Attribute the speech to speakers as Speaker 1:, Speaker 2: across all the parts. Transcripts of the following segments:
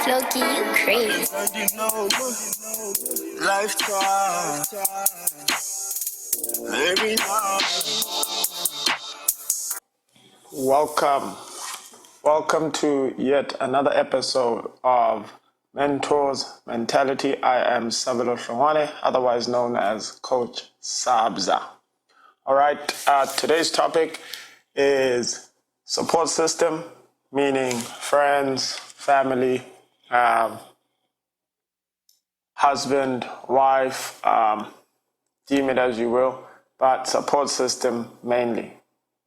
Speaker 1: Loki, you crazy.
Speaker 2: Lifetime. Every now. Welcome to yet another episode of Mentors Mentality. I am Sabelo Shongwane, otherwise known as Coach Sabza. All right, today's topic is support system, meaning friends, family, husband, wife, deem it as you will, but support system mainly.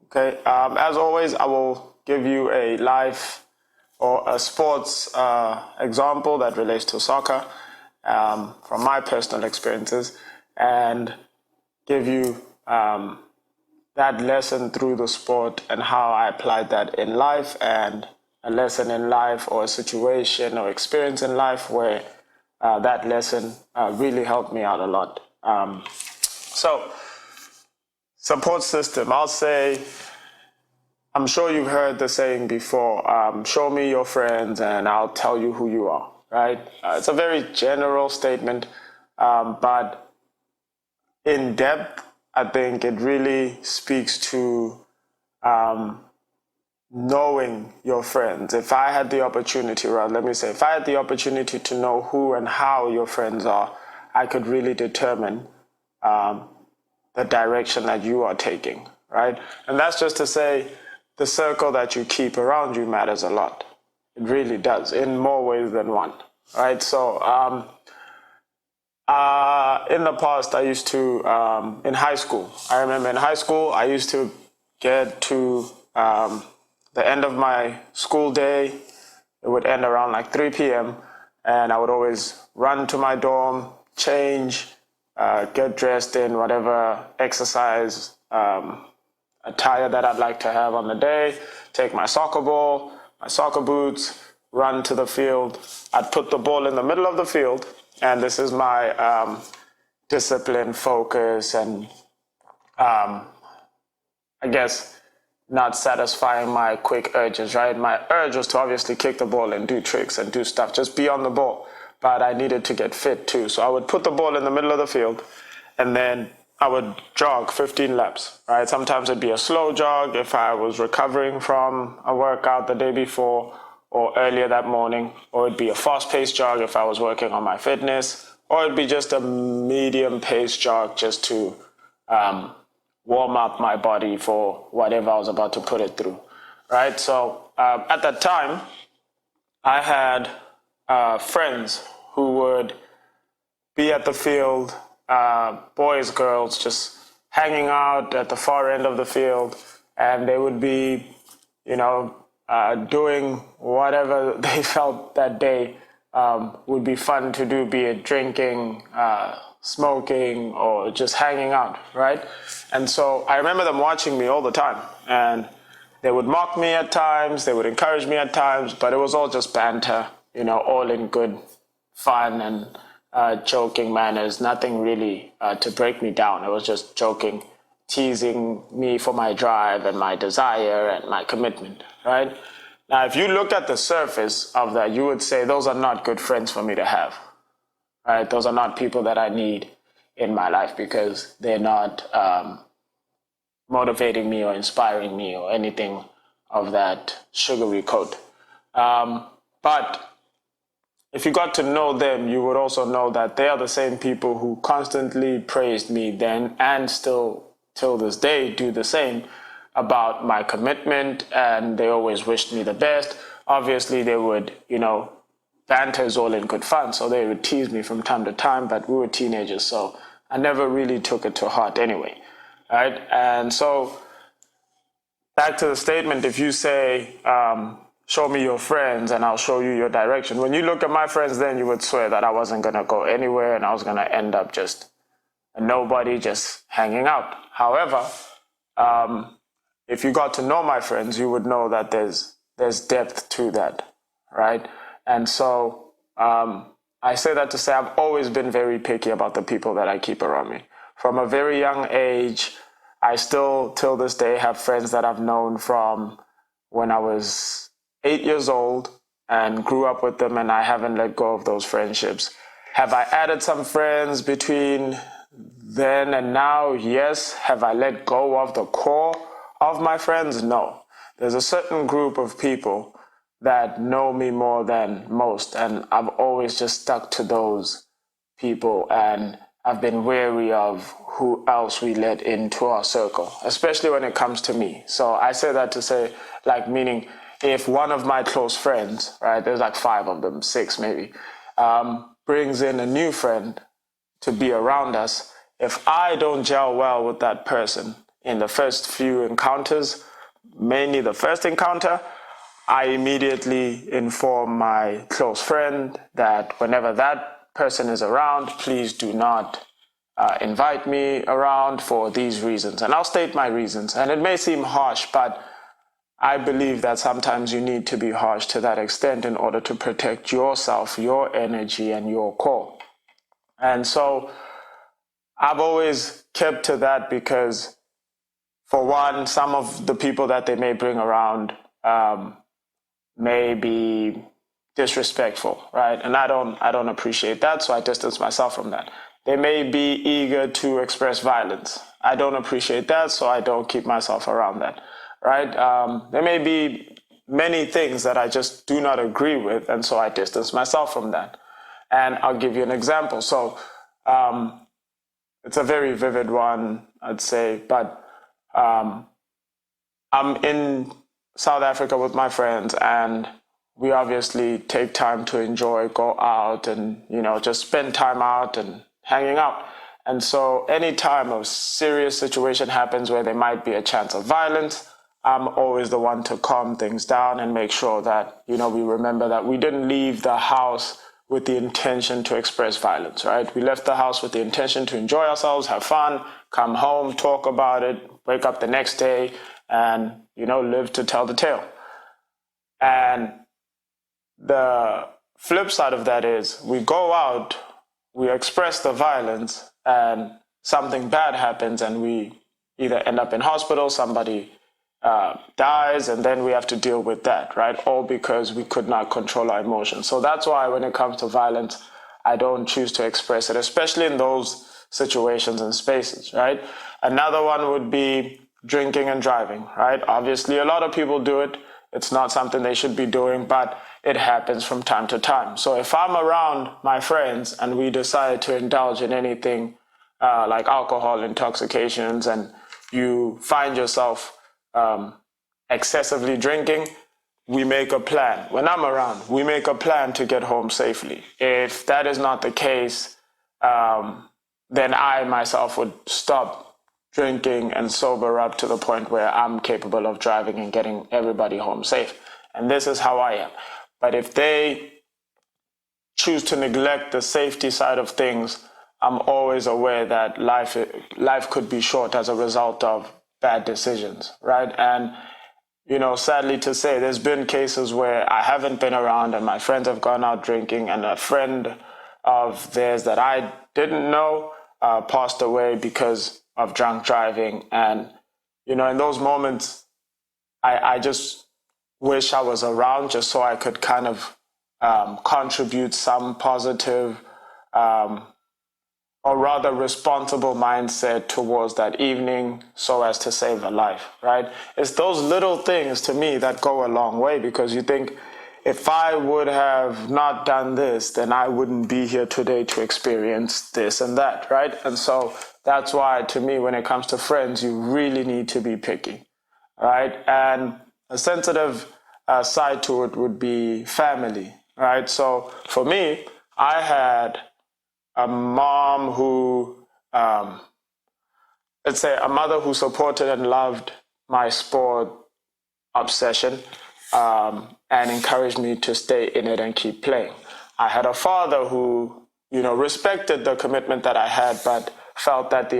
Speaker 2: Okay, as always, I will give you a life or a sports example that relates to soccer from my personal experiences and give you that lesson through the sport and how I applied that in life, and a lesson in life or a situation or experience in life where that lesson really helped me out a lot. So, support system, I'll say, I'm sure you've heard the saying before, show me your friends and I'll tell you who you are, right? It's a very general statement, but in depth, I think it really speaks to knowing your friends. If I had the opportunity, if I had the opportunity to know who and how your friends are, I could really determine the direction that you are taking, right? And that's just to say the circle that you keep around you matters a lot. It really does, in more ways than one, right? So in the past, I used to, in high school, I remember in high school, I used to get to the end of my school day. It would end around like 3 p.m. and I would always run to my dorm, change, get dressed in whatever exercise attire that I'd like to have on the day, take my soccer ball, my soccer boots, run to the field. I'd put the ball in the middle of the field, and this is my discipline, focus, and I guess not satisfying my quick urges, right? My urge was to obviously kick the ball and do tricks and do stuff, just be on the ball. But I needed to get fit too. So I would put the ball in the middle of the field and then I would jog 15 laps, right? Sometimes it'd be a slow jog if I was recovering from a workout the day before or earlier that morning, or it'd be a fast-paced jog if I was working on my fitness, or it'd be just a medium-paced jog just to warm up my body for whatever I was about to put it through, right? So at that time, I had friends who would be at the field, boys, girls, just hanging out at the far end of the field, and they would be, doing whatever they felt that day would be fun to do, be it drinking, smoking, or just hanging out, right? And so I remember them watching me all the time, and they would mock me at times, they would encourage me at times, but it was all just banter, all in good fun and joking manners, nothing really to break me down. It was just joking, teasing me for my drive and my desire and my commitment, right? Now, if you look at the surface of that, you would say those are not good friends for me to have, right? Those are not people that I need in my life because they're not motivating me or inspiring me or anything of that sugary coat. But if you got to know them, you would also know that they are the same people who constantly praised me then and still till this day do the same about my commitment, and they always wished me the best. Obviously, they would, banter is all in good fun, so they would tease me from time to time, but we were teenagers, so I never really took it to heart anyway, right? And so back to the statement, if you say, show me your friends and I'll show you your direction. When you look at my friends then, you would swear that I wasn't going to go anywhere and I was going to end up just a nobody, just hanging out. However, if you got to know my friends, you would know that there's depth to that, right? And so I say that to say I've always been very picky about the people that I keep around me. From a very young age, I still, till this day, have friends that I've known from when I was 8 years old, and grew up with them, and I haven't let go of those friendships. Have I added some friends between then and now? Yes. Have I let go of the core of my friends? No. There's a certain group of people that know me more than most, and I've always just stuck to those people, and I've been wary of who else we let into our circle, especially when it comes to me. So I say that to say, like, meaning if one of my close friends, right, there's like 5 of them, 6 maybe, brings in a new friend to be around us, if I don't gel well with that person in the first few encounters, mainly the first encounter, I immediately inform my close friend that whenever that person is around, please do not invite me around for these reasons. And I'll state my reasons. And it may seem harsh, but I believe that sometimes you need to be harsh to that extent in order to protect yourself, your energy, and your core. And so I've always kept to that because, for one, some of the people that they may bring around may be disrespectful, right? And I don't appreciate that, so I distance myself from that. They may be eager to express violence. I don't appreciate that, so I don't keep myself around that, right? There may be many things that I just do not agree with, and so I distance myself from that. And I'll give you an example. So it's a very vivid one, I'd say, but I'm in South Africa with my friends, and we obviously take time to enjoy, go out, and just spend time out and hanging out. And so any time a serious situation happens where there might be a chance of violence, I'm always the one to calm things down and make sure that we remember that we didn't leave the house with the intention to express violence, right? We left the house with the intention to enjoy ourselves, have fun, come home, talk about it, wake up the next day, and live to tell the tale. And the flip side of that is we go out, we express the violence, and something bad happens, and we either end up in hospital, somebody dies, and then we have to deal with that, right? All because we could not control our emotions. So that's why when it comes to violence, I don't choose to express it, especially in those situations and spaces, right? Another one would be drinking and driving, right? Obviously, a lot of people do it. It's not something they should be doing, but it happens from time to time. So if I'm around my friends and we decide to indulge in anything like alcohol intoxications, and you find yourself excessively drinking, we make a plan. When I'm around, we make a plan to get home safely. If that is not the case, then I myself would stop drinking and sober up to the point where I'm capable of driving and getting everybody home safe. And this is how I am. But if they choose to neglect the safety side of things, I'm always aware that life could be short as a result of bad decisions, right? And sadly to say, there's been cases where I haven't been around and my friends have gone out drinking, and a friend of theirs that I didn't know passed away because of drunk driving. And in those moments, I just wish I was around just so I could kind of contribute some positive or rather responsible mindset towards that evening so as to save a life, right? It's those little things to me that go a long way, because you think, if I would have not done this, then I wouldn't be here today to experience this and that, right? And so that's why, to me, when it comes to friends, you really need to be picky, right? And a sensitive side to it would be family, right? So for me, I had a mom who, let's say a mother who supported and loved my sport obsession, and encouraged me to stay in it and keep playing. I had a father who, respected the commitment that I had, but felt that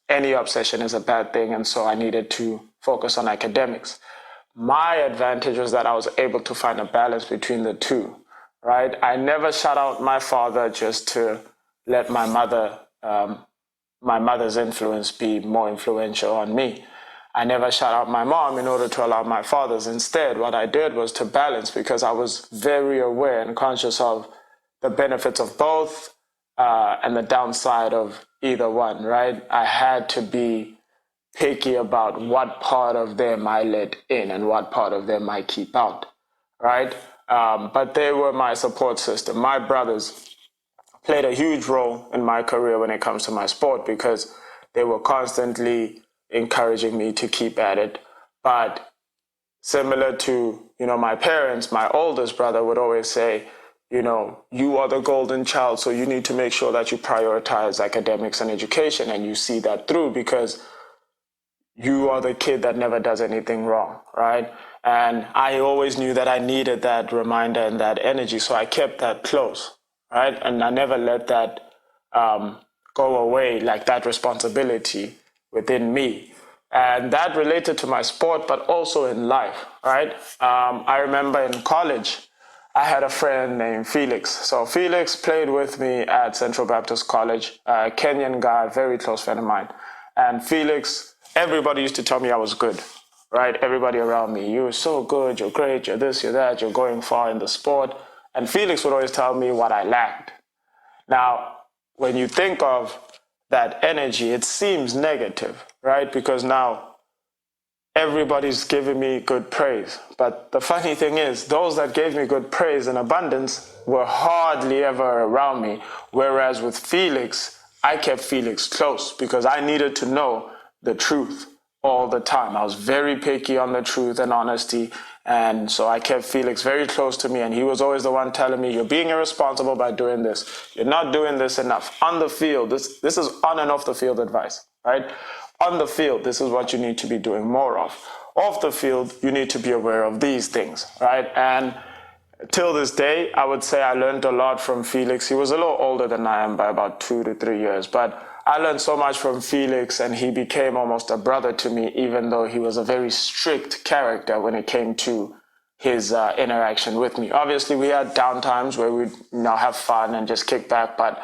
Speaker 2: any obsession is a bad thing, and so I needed to focus on academics. My advantage was that I was able to find a balance between the two, right? I never shut out my father just to let my mother's influence be more influential on me. I never shut out my mom in order to allow my fathers. Instead, what I did was to balance, because I was very aware and conscious of the benefits of both and the downside of either one, right? I had to be picky about what part of them I let in and what part of them I keep out, right? But they were my support system. My brothers played a huge role in my career when it comes to my sport, because they were constantly encouraging me to keep at it. But similar to, my parents, my oldest brother would always say, you are the golden child, so you need to make sure that you prioritize academics and education, and you see that through, because you are the kid that never does anything wrong, right? And I always knew that I needed that reminder and that energy, so I kept that close, right? And I never let that go away, like that responsibility within me. And that related to my sport, but also in life, right? I remember in college, I had a friend named Felix. So Felix played with me at Central Baptist College, a Kenyan guy, very close friend of mine. And Felix, everybody used to tell me I was good, right? Everybody around me, you're so good, you're great, you're this, you're that, you're going far in the sport. And Felix would always tell me what I lacked. Now, when you think of that energy, it seems negative, right? Because now everybody's giving me good praise. But the funny thing is, those that gave me good praise in abundance were hardly ever around me. Whereas with Felix, I kept Felix close because I needed to know the truth all the time. I was very picky on the truth and honesty. And so I kept Felix very close to me, and he was always the one telling me, you're being irresponsible by doing this. You're not doing this enough. On the field, this is on and off the field advice, right? On the field, this is what you need to be doing more of. Off the field, you need to be aware of these things, right? And till this day, I would say I learned a lot from Felix. He was a little older than I am by about 2 to 3 years, but I learned so much from Felix, and he became almost a brother to me, even though he was a very strict character when it came to his interaction with me. Obviously, we had down times where we'd have fun and just kick back, but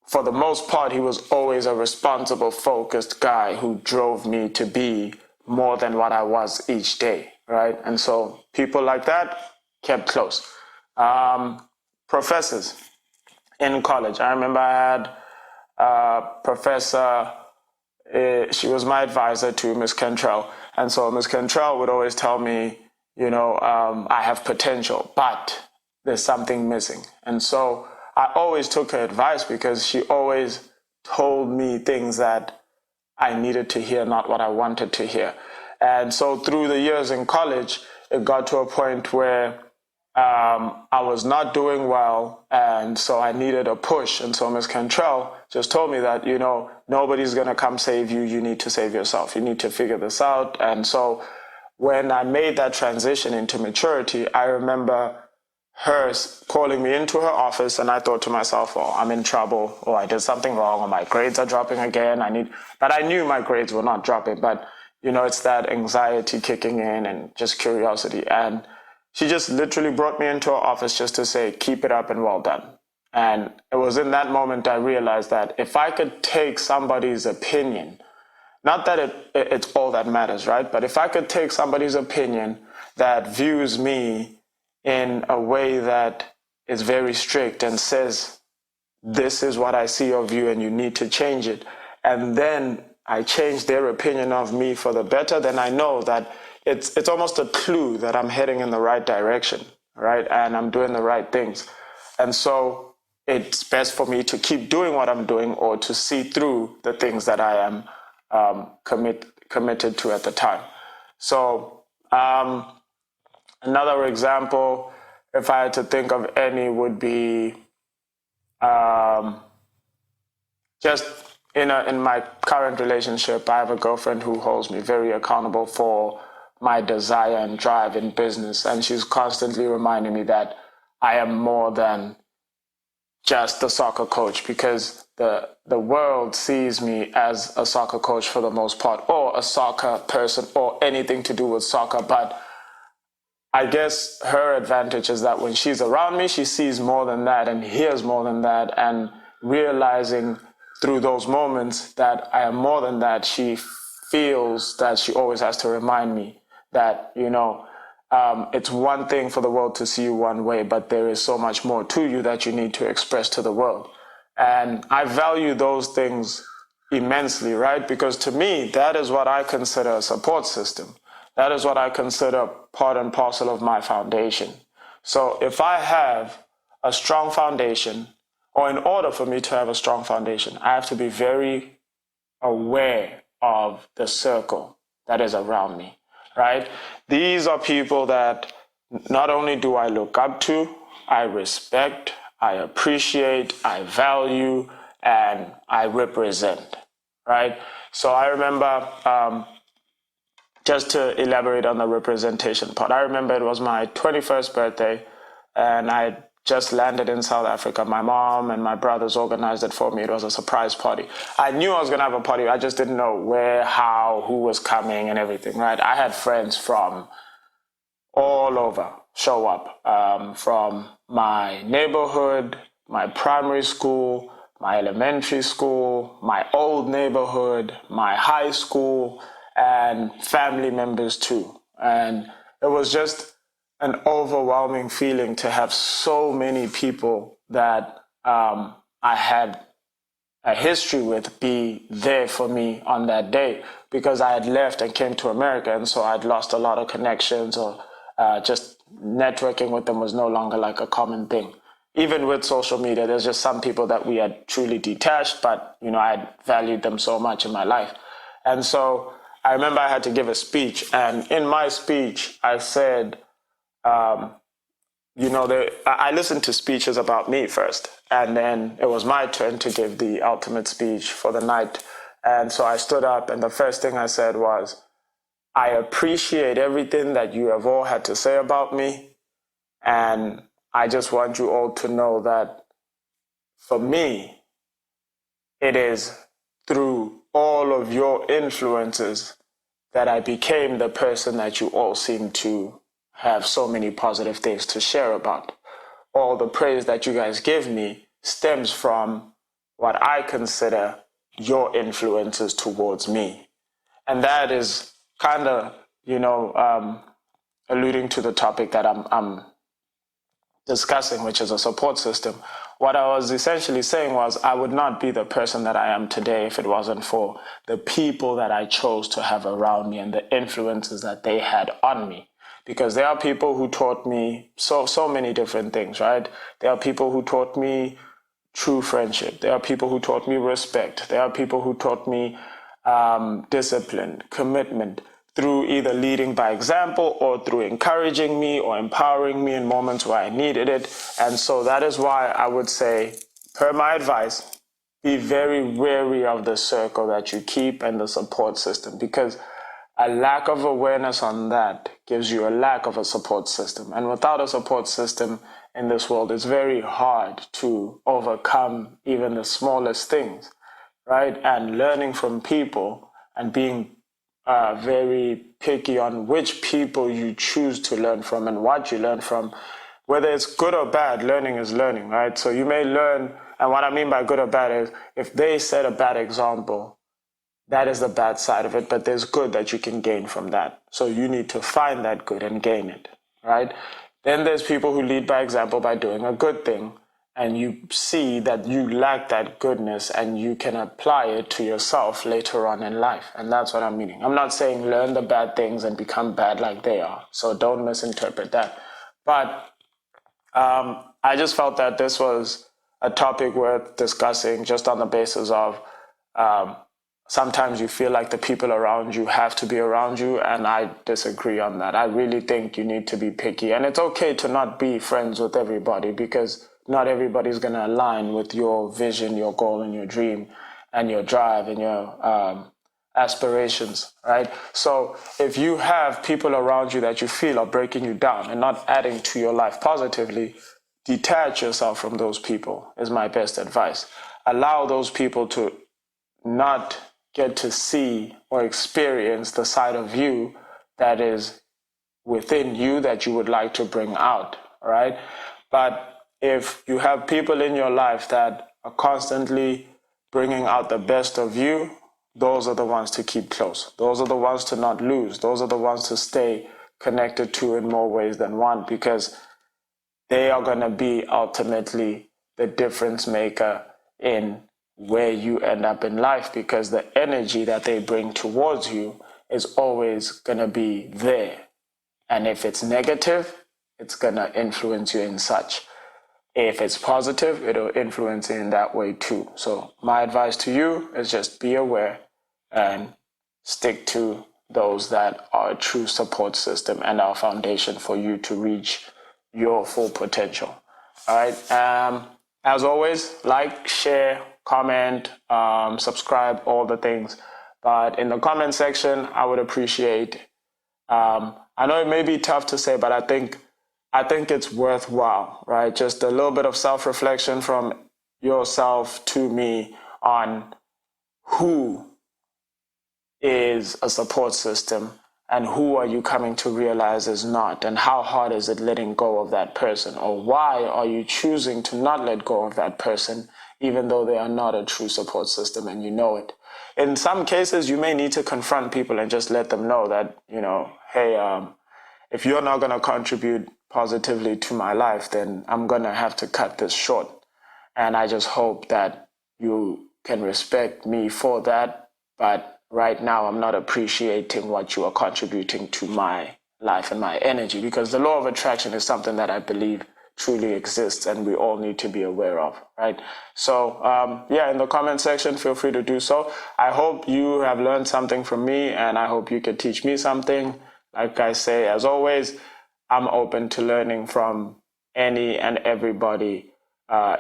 Speaker 2: for the most part, he was always a responsible, focused guy who drove me to be more than what I was each day, right? And so people like that kept close. Professors in college. I remember I had professor, she was my advisor to Miss Cantrell. And so Miss Cantrell would always tell me, I have potential, but there's something missing. And so I always took her advice because she always told me things that I needed to hear, not what I wanted to hear. And so through the years in college, it got to a point where I was not doing well, and so I needed a push. And so Ms. Cantrell just told me that, nobody's going to come save you. You need to save yourself. You need to figure this out. And so when I made that transition into maturity, I remember her calling me into her office, and I thought to myself, oh, I'm in trouble, or I did something wrong, or my grades are dropping again. But I knew my grades were not dropping, but, it's that anxiety kicking in and just curiosity. And she just literally brought me into her office just to say, keep it up and well done. And it was in that moment I realized that if I could take somebody's opinion, not that it's all that matters, right? But if I could take somebody's opinion that views me in a way that is very strict and says, this is what I see of you and you need to change it, and then I change their opinion of me for the better, then I know that it's almost a clue that I'm heading in the right direction, right? And I'm doing the right things. And so it's best for me to keep doing what I'm doing, or to see through the things that I am committed to at the time. So another example, if I had to think of any, would be just in my current relationship. I have a girlfriend who holds me very accountable for my desire and drive in business. And she's constantly reminding me that I am more than just the soccer coach, because the world sees me as a soccer coach for the most part, or a soccer person, or anything to do with soccer. But I guess her advantage is that when she's around me, she sees more than that and hears more than that, and realizing through those moments that I am more than that, she feels that she always has to remind me that, it's one thing for the world to see you one way, but there is so much more to you that you need to express to the world. And I value those things immensely, right? Because to me, that is what I consider a support system. That is what I consider part and parcel of my foundation. So if I have a strong foundation, or in order for me to have a strong foundation, I have to be very aware of the circle that is around me, right? These are people that not only do I look up to, I respect, I appreciate, I value, and I represent, right? So I remember, just to elaborate on the representation part, I remember it was my 21st birthday, and I just landed in South Africa. My mom and my brothers organized it for me. It was a surprise party. I knew I was going to have a party. I just didn't know where, how, who was coming and everything, right? I had friends from all over show up, from my neighborhood, my primary school, my elementary school, my old neighborhood, my high school, and family members too. And it was just an overwhelming feeling to have so many people that I had a history with be there for me on that day, because I had left and came to America, and so I'd lost a lot of connections, or just networking with them was no longer like a common thing. Even with social media, there's just some people that we had truly detached, but I had valued them so much in my life. And so I remember I had to give a speech, and in my speech I said, I listened to speeches about me first, and then it was my turn to give the ultimate speech for the night. And so I stood up, and the first thing I said was, I appreciate everything that you have all had to say about me, and I just want you all to know that for me, it is through all of your influences that I became the person that you all seem to have so many positive things to share about. All the praise that you guys give me stems from what I consider your influences towards me. And that is kind of, alluding to the topic that I'm discussing, which is a support system. What I was essentially saying was, I would not be the person that I am today if it wasn't for the people that I chose to have around me and the influences that they had on me. Because there are people who taught me so many different things, right? There are people who taught me true friendship. There are people who taught me respect. There are people who taught me discipline, commitment, through either leading by example or through encouraging me or empowering me in moments where I needed it. And so that is why I would say, per my advice, be very wary of the circle that you keep and the support system, because a lack of awareness on that gives you a lack of a support system. And without a support system in this world, it's very hard to overcome even the smallest things, right? And learning from people and being very picky on which people you choose to learn from and what you learn from, whether it's good or bad. Learning is learning, right? So you may learn, and what I mean by good or bad is, if they set a bad example, that is the bad side of it, but there's good that you can gain from that. So you need to find that good and gain it, right? Then there's people who lead by example by doing a good thing, and you see that you lack that goodness and you can apply it to yourself later on in life. And that's what I'm meaning. I'm not saying learn the bad things and become bad like they are. So don't misinterpret that. But I just felt that this was a topic worth discussing, just on the basis of sometimes you feel like the people around you have to be around you, and I disagree on that. I really think you need to be picky. And it's okay to not be friends with everybody, because not everybody's going to align with your vision, your goal, and your dream, and your drive, and your aspirations, right? So if you have people around you that you feel are breaking you down and not adding to your life positively, detach yourself from those people is my best advice. Allow those people to not get to see or experience the side of you that is within you that you would like to bring out, right? But if you have people in your life that are constantly bringing out the best of you, those are the ones to keep close. Those are the ones to not lose. Those are the ones to stay connected to in more ways than one, because they are going to be ultimately the difference maker in where you end up in life, because the energy that they bring towards you is always going to be there. And if it's negative, it's going to influence you in such. If it's positive, it'll influence you in that way too. So my advice to you is just be aware and stick to those that are a true support system and our foundation for you to reach your full potential. All right. As always, like, share, comment, subscribe, all the things. But in the comment section, I would appreciate. I know it may be tough to say, but I think it's worthwhile, right? Just a little bit of self-reflection from yourself to me on who is a support system and who are you coming to realize is not, and how hard is it letting go of that person, or why are you choosing to not let go of that person even though they are not a true support system and you know it. In some cases, you may need to confront people and just let them know that, hey, if you're not going to contribute positively to my life, then I'm going to have to cut this short. And I just hope that you can respect me for that. But right now, I'm not appreciating what you are contributing to my life and my energy, because the law of attraction is something that I believe truly exists and we all need to be aware of, right? So, in the comment section, feel free to do so. I hope you have learned something from me, and I hope you could teach me something. Like I say, as always, I'm open to learning from any and everybody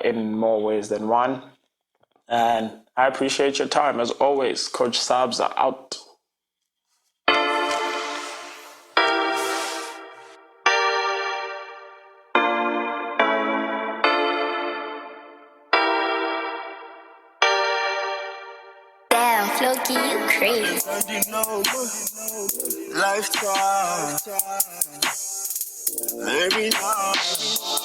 Speaker 2: in more ways than one. And I appreciate your time. As always, Coach Sabza out.
Speaker 1: Damn, Floki, you crazy. Lifetime. Every time.